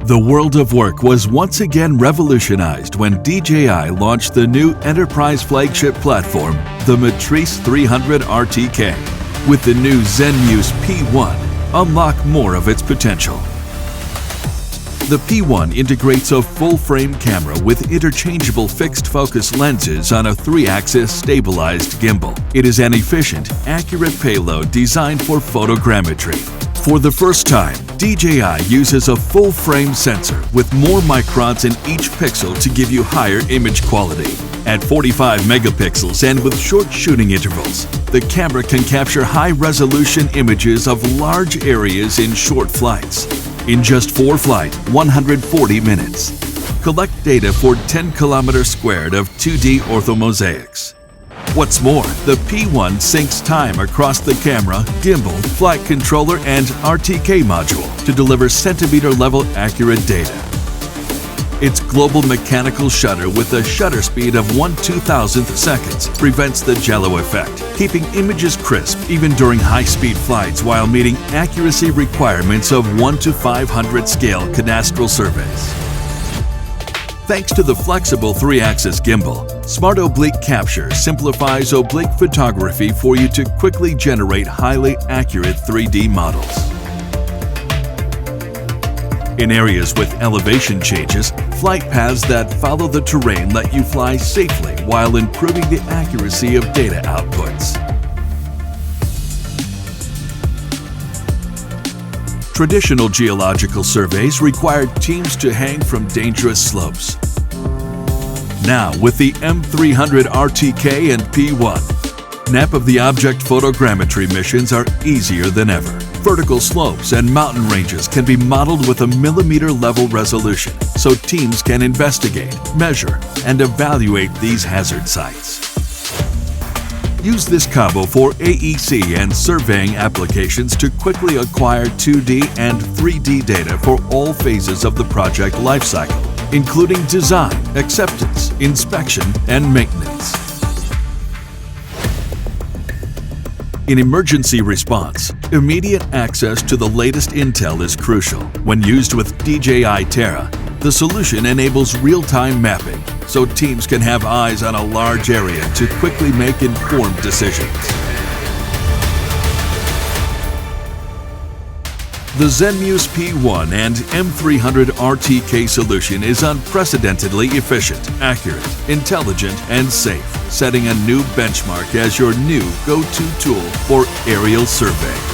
The world of work was once again revolutionized when DJI launched the new enterprise flagship platform, the Matrice 300 RTK. With the new Zenmuse P1, unlock more of its potential. The P1 integrates a full-frame camera with interchangeable fixed-focus lenses on a 3-axis stabilized gimbal. It is an efficient, accurate payload designed for photogrammetry. For the first time, DJI uses a full-frame sensor with more microns in each pixel to give you higher image quality. At 45 megapixels and with short shooting intervals, the camera can capture high-resolution images of large areas in short flights. In just 4 flights, 140 minutes. Collect data for 10 kilometers squared of 2D orthomosaics. What's more, the P1 syncs time across the camera, gimbal, flight controller, and RTK module to deliver centimeter-level accurate data. Its global mechanical shutter with a shutter speed of 1/2000th seconds prevents the jello effect, keeping images crisp even during high-speed flights while meeting accuracy requirements of 1:500 scale cadastral surveys. Thanks to the flexible 3-axis gimbal, Smart Oblique Capture simplifies oblique photography for you to quickly generate highly accurate 3D models. In areas with elevation changes, flight paths that follow the terrain let you fly safely while improving the accuracy of data outputs. Traditional geological surveys required teams to hang from dangerous slopes. Now, with the M300 RTK and P1, snap of the object photogrammetry missions are easier than ever. Vertical slopes and mountain ranges can be modeled with a millimeter-level resolution, so teams can investigate, measure, and evaluate these hazard sites. Use this combo for AEC and surveying applications to quickly acquire 2D and 3D data for all phases of the project lifecycle, including design, acceptance, inspection, and maintenance. In emergency response, immediate access to the latest intel is crucial. When used with DJI Terra, the solution enables real-time mapping, so teams can have eyes on a large area to quickly make informed decisions. The Zenmuse P1 and M300 RTK solution is unprecedentedly efficient, accurate, intelligent, and safe, setting a new benchmark as your new go-to tool for aerial survey.